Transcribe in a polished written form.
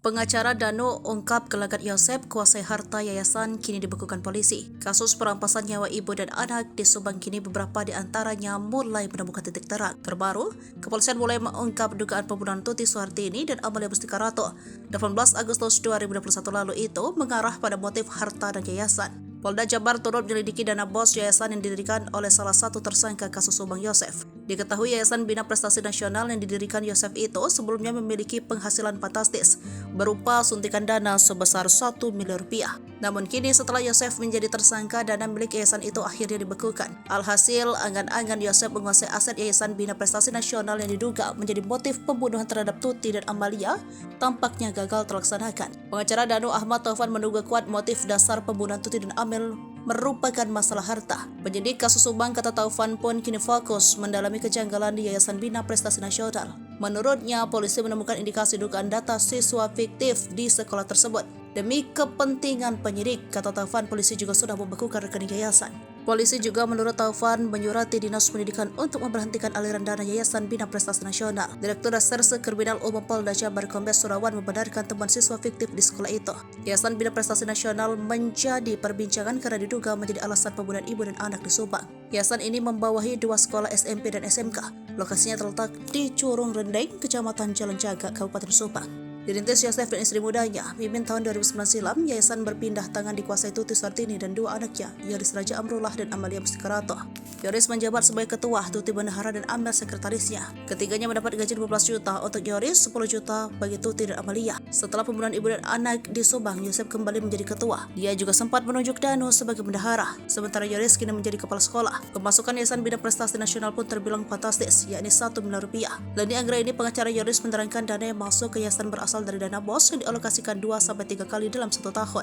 Pengacara Danu ungkap gelagat Yosef kuasai harta yayasan kini dibekukan polisi. Kasus perampasan nyawa ibu dan anak di Subang kini beberapa di antaranya mulai menemukan titik terang. Terbaru, kepolisian mulai mengungkap dugaan pembunuhan Tuti Suhartini dan Amalia Mustikarato 18 Agustus 2021 lalu itu mengarah pada motif harta dan yayasan. Polda Jabar turut menyelidiki dana bos yayasan yang didirikan oleh salah satu tersangka kasus Subang Yosef. Diketahui Yayasan Bina Prestasi Nasional yang didirikan Yosef itu sebelumnya memiliki penghasilan fantastis berupa suntikan dana sebesar 1 miliar rupiah. Namun kini setelah Yosef menjadi tersangka, dana milik yayasan itu akhirnya dibekukan. Alhasil, angan-angan Yosef menguasai aset Yayasan Bina Prestasi Nasional yang diduga menjadi motif pembunuhan terhadap Tuti dan Amalia tampaknya gagal terlaksanakan. Pengacara Danu Ahmad Taufan menduga kuat motif dasar pembunuhan Tuti dan Amel merupakan masalah harta. Penyidik kasus Subang, kata Taufan, pun kini fokus mendalami kejanggalan di Yayasan Bina Prestasi Nasional. Menurutnya, polisi menemukan indikasi dugaan data siswa fiktif di sekolah tersebut. Demi kepentingan penyidik, kata Taufan, polisi juga sudah membekukan rekening yayasan. Polisi juga menurut Taufan menyurati Dinas Pendidikan untuk memberhentikan aliran dana Yayasan Bina Prestasi Nasional. Direktur Reserse Kriminal Umum Polda Jabar Kombes Surawan membenarkan temuan siswa fiktif di sekolah itu. Yayasan Bina Prestasi Nasional menjadi perbincangan karena diduga menjadi alasan pembunuhan ibu dan anak di Subang. Yayasan ini membawahi 2 sekolah SMP dan SMK. Lokasinya terletak di Curung Rendeng, Kecamatan Jalan Jaga, Kabupaten Subang. Dirintis Yosef dan istri mudanya, Mimin tahun 2009 silam, yayasan berpindah tangan dikuasai Tuti Suhartini dan 2 anaknya, Yoris Raja Amrullah dan Amalia Mustikarato. Yoris menjabat sebagai ketua, Tuti bendahara dan Amel sekretarisnya. Ketiganya mendapat gaji 12 juta untuk Yoris, 10 juta bagi Tuti dan Amalia. Setelah pembunuhan ibu dan anak di Subang, Yosef kembali menjadi ketua. Dia juga sempat menunjuk Danu sebagai bendahara, sementara Yoris kini menjadi kepala sekolah. Pemasukan Yayasan Bina Prestasi Nasional pun terbilang fantastis, yakni 1 miliar rupiah. Leni Anggraini, pengacara Yoris, menerangkan dana yang masuk ke yayasan berasal dari dana bos yang dialokasikan 2-3 kali dalam 1 tahun.